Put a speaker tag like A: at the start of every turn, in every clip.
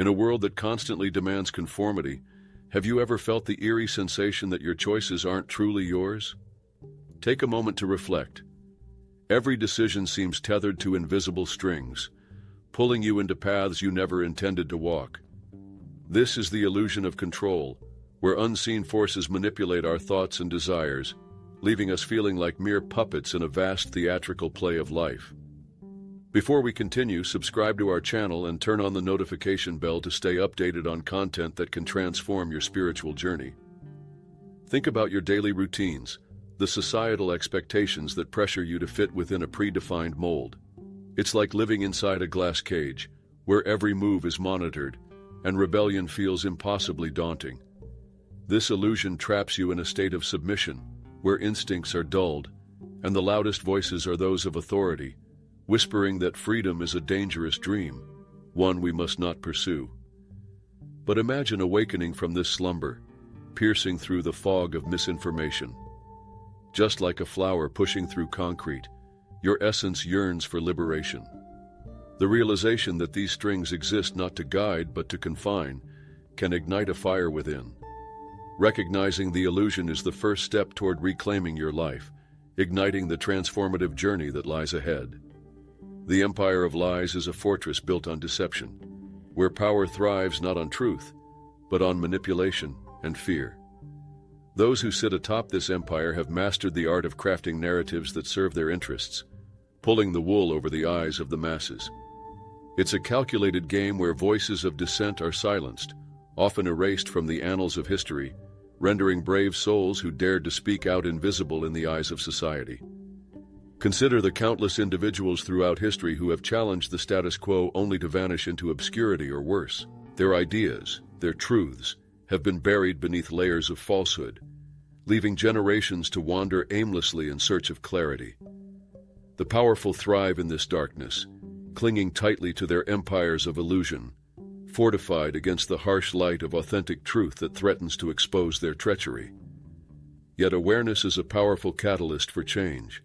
A: In a world that constantly demands conformity, have you ever felt the eerie sensation that your choices aren't truly yours? Take a moment to reflect. Every decision seems tethered to invisible strings, pulling you into paths you never intended to walk. This is the illusion of control, where unseen forces manipulate our thoughts and desires, leaving us feeling like mere puppets in a vast theatrical play of life. Before we continue, subscribe to our channel and turn on the notification bell to stay updated on content that can transform your spiritual journey. Think about your daily routines, the societal expectations that pressure you to fit within a predefined mold. It's like living inside a glass cage, where every move is monitored, and rebellion feels impossibly daunting. This illusion traps you in a state of submission, where instincts are dulled, and the loudest voices are those of authority, whispering that freedom is a dangerous dream, one we must not pursue. But imagine awakening from this slumber, piercing through the fog of misinformation. Just like a flower pushing through concrete, your essence yearns for liberation. The realization that these strings exist not to guide but to confine can ignite a fire within. Recognizing the illusion is the first step toward reclaiming your life, igniting the transformative journey that lies ahead. The empire of lies is a fortress built on deception, where power thrives not on truth, but on manipulation and fear. Those who sit atop this empire have mastered the art of crafting narratives that serve their interests, pulling the wool over the eyes of the masses. It's a calculated game where voices of dissent are silenced, often erased from the annals of history, rendering brave souls who dared to speak out invisible in the eyes of society. Consider the countless individuals throughout history who have challenged the status quo only to vanish into obscurity or worse. Their ideas, their truths, have been buried beneath layers of falsehood, leaving generations to wander aimlessly in search of clarity. The powerful thrive in this darkness, clinging tightly to their empires of illusion, fortified against the harsh light of authentic truth that threatens to expose their treachery. Yet awareness is a powerful catalyst for change.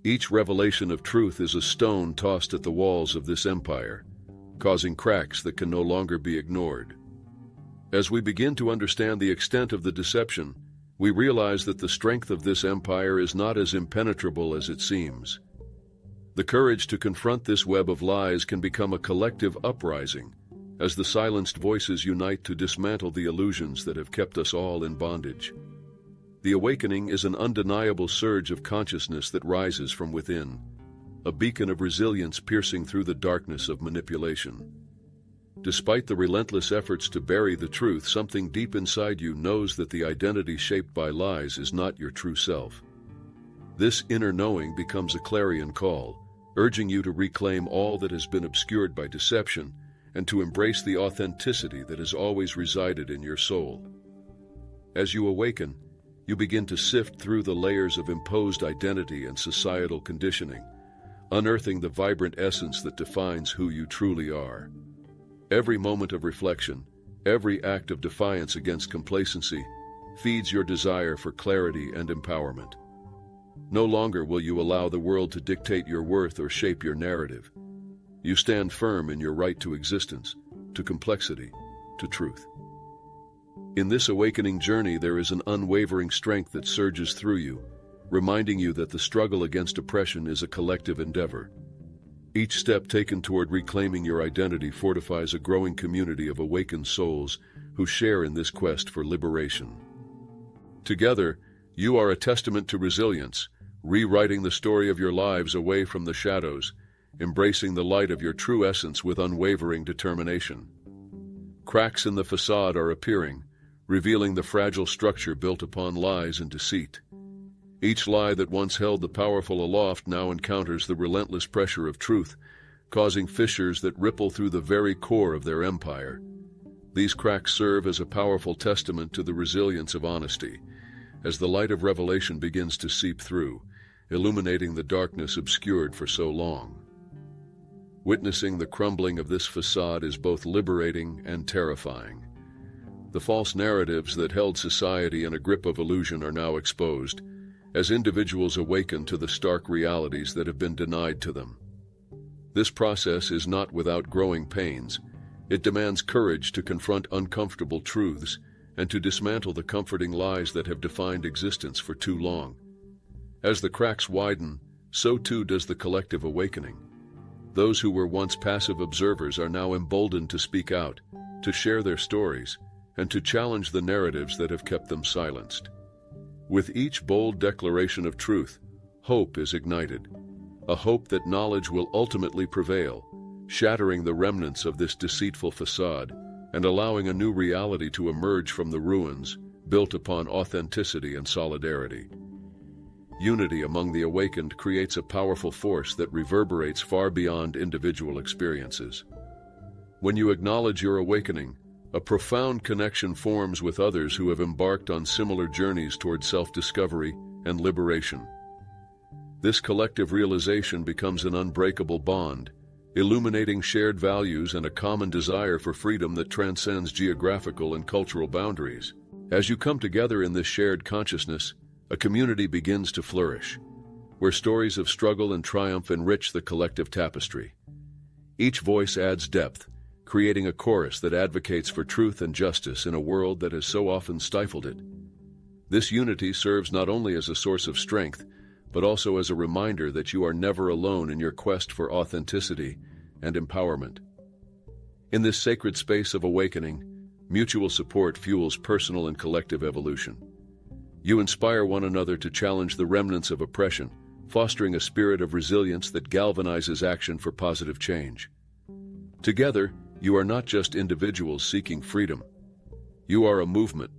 A: Each revelation of truth is a stone tossed at the walls of this empire, causing cracks that can no longer be ignored. As we begin to understand the extent of the deception, we realize that the strength of this empire is not as impenetrable as it seems. The courage to confront this web of lies can become a collective uprising, as the silenced voices unite to dismantle the illusions that have kept us all in bondage. The awakening is an undeniable surge of consciousness that rises from within, a beacon of resilience piercing through the darkness of manipulation. Despite the relentless efforts to bury the truth, something deep inside you knows that the identity shaped by lies is not your true self. This inner knowing becomes a clarion call, urging you to reclaim all that has been obscured by deception and to embrace the authenticity that has always resided in your soul. As you awaken, you begin to sift through the layers of imposed identity and societal conditioning, unearthing the vibrant essence that defines who you truly are. Every moment of reflection, every act of defiance against complacency, feeds your desire for clarity and empowerment. No longer will you allow the world to dictate your worth or shape your narrative. You stand firm in your right to existence, to complexity, to truth. In this awakening journey, there is an unwavering strength that surges through you, reminding you that the struggle against oppression is a collective endeavor. Each step taken toward reclaiming your identity fortifies a growing community of awakened souls who share in this quest for liberation. Together, you are a testament to resilience, rewriting the story of your lives away from the shadows, embracing the light of your true essence with unwavering determination. Cracks in the facade are appearing, revealing the fragile structure built upon lies and deceit. Each lie that once held the powerful aloft now encounters the relentless pressure of truth, causing fissures that ripple through the very core of their empire. These cracks serve as a powerful testament to the resilience of honesty, as the light of revelation begins to seep through, illuminating the darkness obscured for so long. Witnessing the crumbling of this facade is both liberating and terrifying. The false narratives that held society in a grip of illusion are now exposed, as individuals awaken to the stark realities that have been denied to them. This process is not without growing pains, It demands courage to confront uncomfortable truths and to dismantle the comforting lies that have defined existence for too long. As the cracks widen, so too does the collective awakening. Those who were once passive observers are now emboldened to speak out, to share their stories, and to challenge the narratives that have kept them silenced. With each bold declaration of truth, hope is ignited, a hope that knowledge will ultimately prevail, shattering the remnants of this deceitful facade and allowing a new reality to emerge from the ruins built upon authenticity and solidarity. Unity among the awakened creates a powerful force that reverberates far beyond individual experiences. When you acknowledge your awakening, a profound connection forms with others who have embarked on similar journeys toward self-discovery and liberation. This collective realization becomes an unbreakable bond, illuminating shared values and a common desire for freedom that transcends geographical and cultural boundaries. As you come together in this shared consciousness, a community begins to flourish, where stories of struggle and triumph enrich the collective tapestry. Each voice adds depth, creating a chorus that advocates for truth and justice in a world that has so often stifled it. This unity serves not only as a source of strength, but also as a reminder that you are never alone in your quest for authenticity and empowerment. In this sacred space of awakening, mutual support fuels personal and collective evolution. You inspire one another to challenge the remnants of oppression, fostering a spirit of resilience that galvanizes action for positive change. Together, you are not just individuals seeking freedom. You are a movement,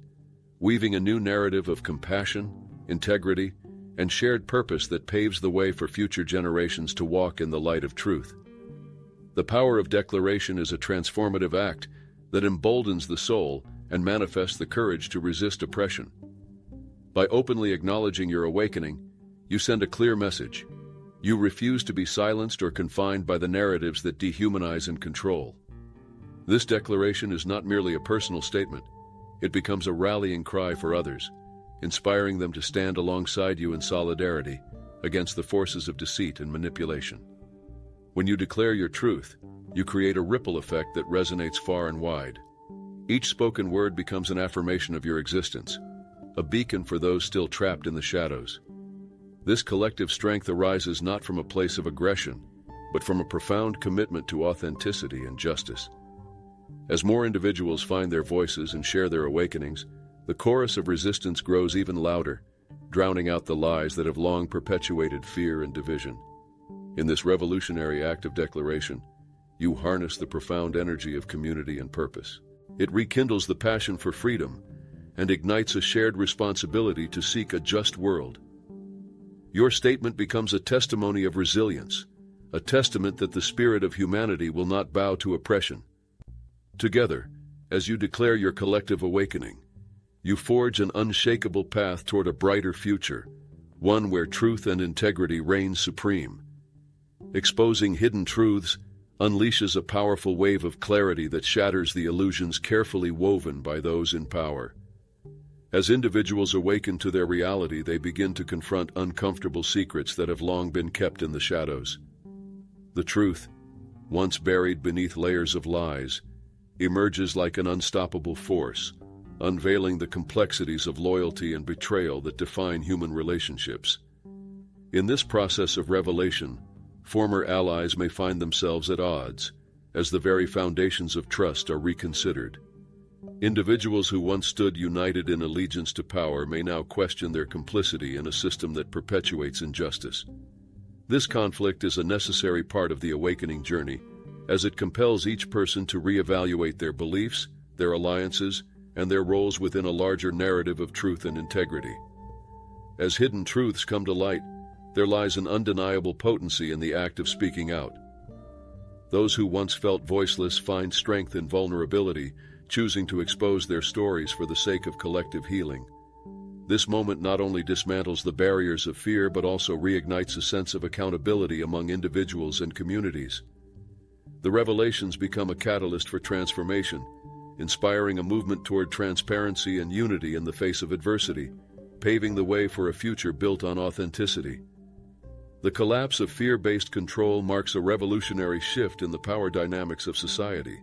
A: weaving a new narrative of compassion, integrity, and shared purpose that paves the way for future generations to walk in the light of truth. The power of declaration is a transformative act that emboldens the soul and manifests the courage to resist oppression. By openly acknowledging your awakening, you send a clear message. You refuse to be silenced or confined by the narratives that dehumanize and control. This declaration is not merely a personal statement. It becomes a rallying cry for others, inspiring them to stand alongside you in solidarity against the forces of deceit and manipulation. When you declare your truth, you create a ripple effect that resonates far and wide. Each spoken word becomes an affirmation of your existence, a beacon for those still trapped in the shadows. This collective strength arises not from a place of aggression, but from a profound commitment to authenticity and justice. As more individuals find their voices and share their awakenings, the chorus of resistance grows even louder, drowning out the lies that have long perpetuated fear and division. In this revolutionary act of declaration, you harness the profound energy of community and purpose. It rekindles the passion for freedom and ignites a shared responsibility to seek a just world. Your statement becomes a testimony of resilience, a testament that the spirit of humanity will not bow to oppression. Together, as you declare your collective awakening, you forge an unshakable path toward a brighter future, one where truth and integrity reign supreme. Exposing hidden truths unleashes a powerful wave of clarity that shatters the illusions carefully woven by those in power. As individuals awaken to their reality, they begin to confront uncomfortable secrets that have long been kept in the shadows. The truth, once buried beneath layers of lies, emerges like an unstoppable force, unveiling the complexities of loyalty and betrayal that define human relationships. In this process of revelation, former allies may find themselves at odds, as the very foundations of trust are reconsidered. Individuals who once stood united in allegiance to power may now question their complicity in a system that perpetuates injustice. This conflict is a necessary part of the awakening journey, as it compels each person to reevaluate their beliefs, their alliances, and their roles within a larger narrative of truth and integrity. As hidden truths come to light, there lies an undeniable potency in the act of speaking out. Those who once felt voiceless find strength in vulnerability, choosing to expose their stories for the sake of collective healing. This moment not only dismantles the barriers of fear, but also reignites a sense of accountability among individuals and communities. The revelations become a catalyst for transformation, inspiring a movement toward transparency and unity in the face of adversity, paving the way for a future built on authenticity. The collapse of fear-based control marks a revolutionary shift in the power dynamics of society.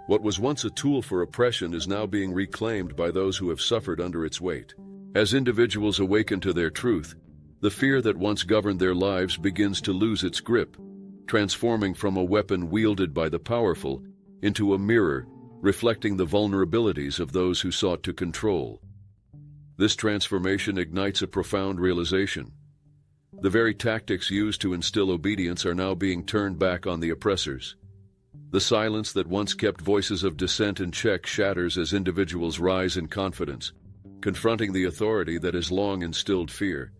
A: What was once a tool for oppression is now being reclaimed by those who have suffered under its weight. As individuals awaken to their truth, the fear that once governed their lives begins to lose its grip, transforming from a weapon wielded by the powerful into a mirror reflecting the vulnerabilities of those who sought to control. This transformation ignites a profound realization. The very tactics used to instill obedience are now being turned back on the oppressors. The silence that once kept voices of dissent in check shatters as individuals rise in confidence, confronting the authority that has long instilled fear.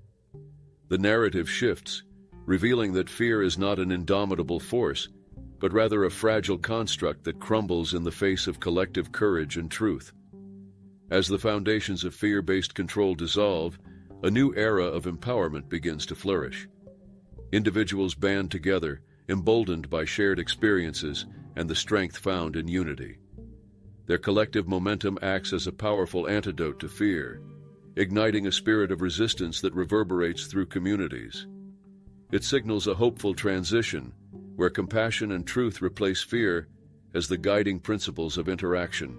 A: The narrative shifts, revealing that fear is not an indomitable force, but rather a fragile construct that crumbles in the face of collective courage and truth. As the foundations of fear-based control dissolve, a new era of empowerment begins to flourish. Individuals band together, emboldened by shared experiences and the strength found in unity. Their collective momentum acts as a powerful antidote to fear, igniting a spirit of resistance that reverberates through communities. It signals a hopeful transition, where compassion and truth replace fear as the guiding principles of interaction,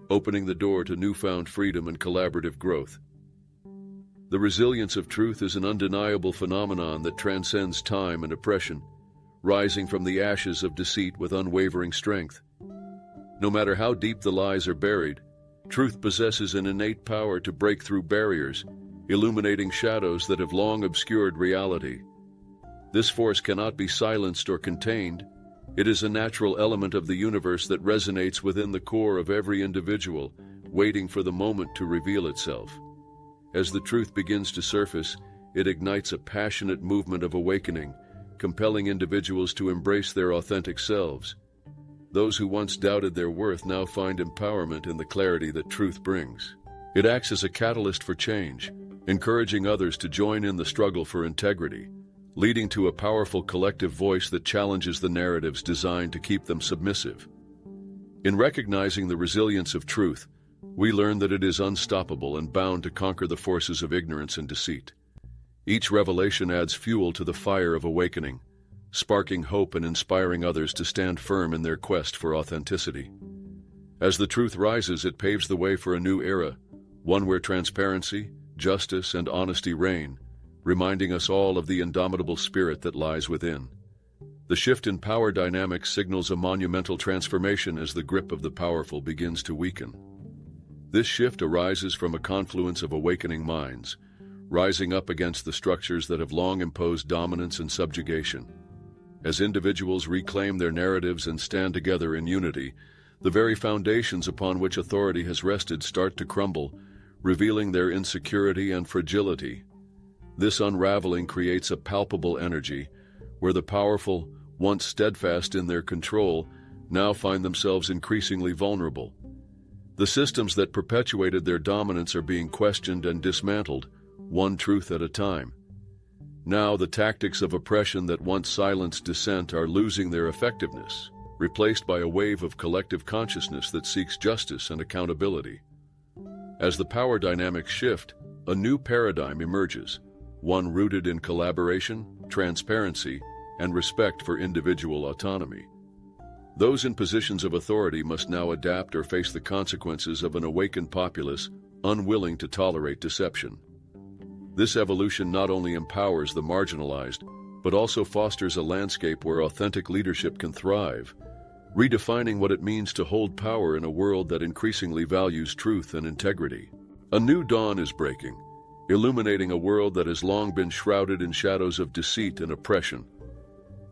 A: opening the door to newfound freedom and collaborative growth. The resilience of truth is an undeniable phenomenon that transcends time and oppression, rising from the ashes of deceit with unwavering strength. No matter how deep the lies are buried, truth possesses an innate power to break through barriers, illuminating shadows that have long obscured reality. This force cannot be silenced or contained. It is a natural element of the universe that resonates within the core of every individual, waiting for the moment to reveal itself. As the truth begins to surface, it ignites a passionate movement of awakening, compelling individuals to embrace their authentic selves. Those who once doubted their worth now find empowerment in the clarity that truth brings. It acts as a catalyst for change, encouraging others to join in the struggle for integrity, leading to a powerful collective voice that challenges the narratives designed to keep them submissive. In recognizing the resilience of truth, we learn that it is unstoppable and bound to conquer the forces of ignorance and deceit. Each revelation adds fuel to the fire of awakening, sparking hope and inspiring others to stand firm in their quest for authenticity. As the truth rises, it paves the way for a new era, one where transparency, justice, and honesty reign, reminding us all of the indomitable spirit that lies within. The shift in power dynamics signals a monumental transformation as the grip of the powerful begins to weaken. This shift arises from a confluence of awakening minds, rising up against the structures that have long imposed dominance and subjugation. As individuals reclaim their narratives and stand together in unity, the very foundations upon which authority has rested start to crumble, revealing their insecurity and fragility. This unraveling creates a palpable energy, where the powerful, once steadfast in their control, now find themselves increasingly vulnerable. The systems that perpetuated their dominance are being questioned and dismantled, one truth at a time. Now the tactics of oppression that once silenced dissent are losing their effectiveness, replaced by a wave of collective consciousness that seeks justice and accountability. As the power dynamics shift, a new paradigm emerges, one rooted in collaboration, transparency, and respect for individual autonomy. Those in positions of authority must now adapt or face the consequences of an awakened populace unwilling to tolerate deception. This evolution not only empowers the marginalized, but also fosters a landscape where authentic leadership can thrive, redefining what it means to hold power in a world that increasingly values truth and integrity. A new dawn is breaking, illuminating a world that has long been shrouded in shadows of deceit and oppression.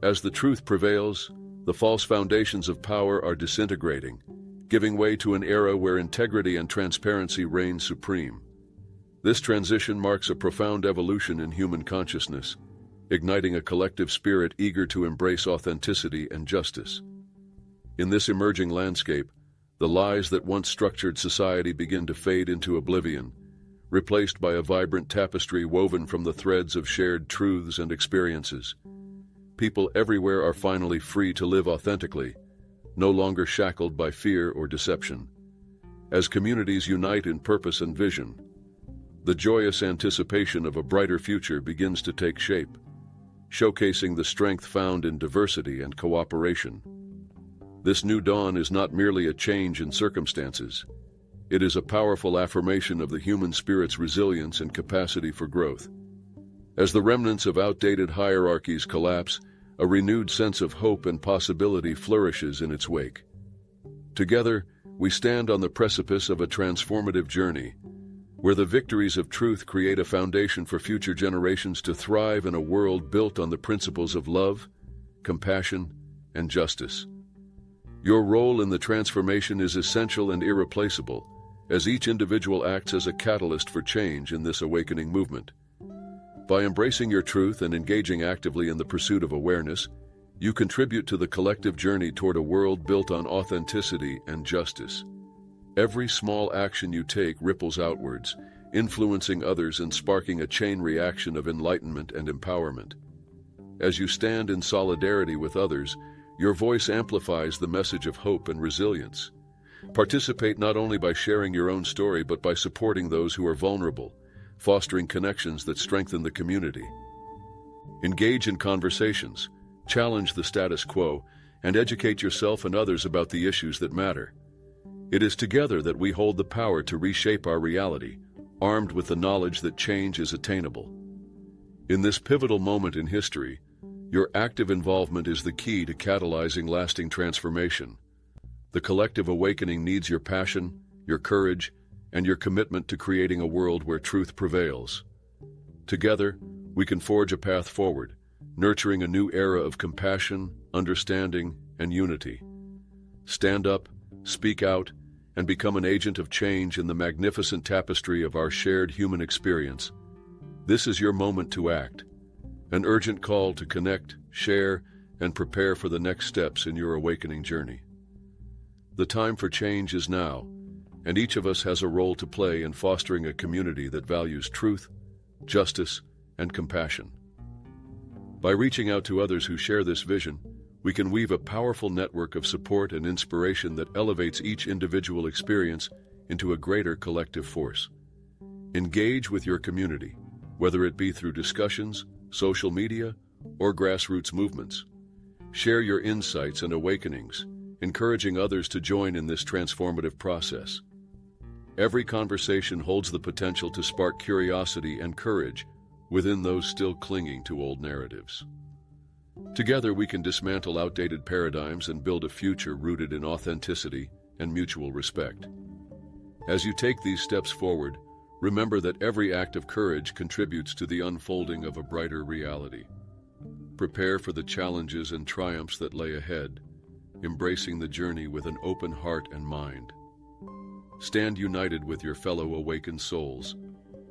A: As the truth prevails, the false foundations of power are disintegrating, giving way to an era where integrity and transparency reign supreme. This transition marks a profound evolution in human consciousness, igniting a collective spirit eager to embrace authenticity and justice. In this emerging landscape, the lies that once structured society begin to fade into oblivion, replaced by a vibrant tapestry woven from the threads of shared truths and experiences. People everywhere are finally free to live authentically, no longer shackled by fear or deception. As communities unite in purpose and vision, the joyous anticipation of a brighter future begins to take shape, showcasing the strength found in diversity and cooperation. This new dawn is not merely a change in circumstances. It is a powerful affirmation of the human spirit's resilience and capacity for growth. As the remnants of outdated hierarchies collapse, a renewed sense of hope and possibility flourishes in its wake. Together, we stand on the precipice of a transformative journey, where the victories of truth create a foundation for future generations to thrive in a world built on the principles of love, compassion, and justice. Your role in the transformation is essential and irreplaceable, as each individual acts as a catalyst for change in this awakening movement. By embracing your truth and engaging actively in the pursuit of awareness, you contribute to the collective journey toward a world built on authenticity and justice. Every small action you take ripples outwards, influencing others and sparking a chain reaction of enlightenment and empowerment. As you stand in solidarity with others, your voice amplifies the message of hope and resilience. Participate not only by sharing your own story but by supporting those who are vulnerable, fostering connections that strengthen the community. Engage in conversations, challenge the status quo, and educate yourself and others about the issues that matter. It is together that we hold the power to reshape our reality, armed with the knowledge that change is attainable. In this pivotal moment in history, your active involvement is the key to catalyzing lasting transformation. The collective awakening needs your passion, your courage, and your commitment to creating a world where truth prevails. Together, we can forge a path forward, nurturing a new era of compassion, understanding, and unity. Stand up, speak out, and become an agent of change in the magnificent tapestry of our shared human experience. This is your moment to act, an urgent call to connect, share, and prepare for the next steps in your awakening journey. The time for change is now, and each of us has a role to play in fostering a community that values truth, justice, and compassion. By reaching out to others who share this vision, we can weave a powerful network of support and inspiration that elevates each individual experience into a greater collective force. Engage with your community, whether it be through discussions, social media, or grassroots movements. Share your insights and awakenings, encouraging others to join in this transformative process. Every conversation holds the potential to spark curiosity and courage within those still clinging to old narratives. Together, we can dismantle outdated paradigms and build a future rooted in authenticity and mutual respect. As you take these steps forward, remember that every act of courage contributes to the unfolding of a brighter reality. Prepare for the challenges and triumphs that lay ahead, embracing the journey with an open heart and mind. Stand united with your fellow awakened souls,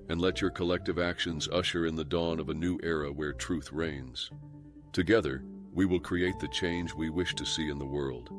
A: and let your collective actions usher in the dawn of a new era where truth reigns. Together, we will create the change we wish to see in the world.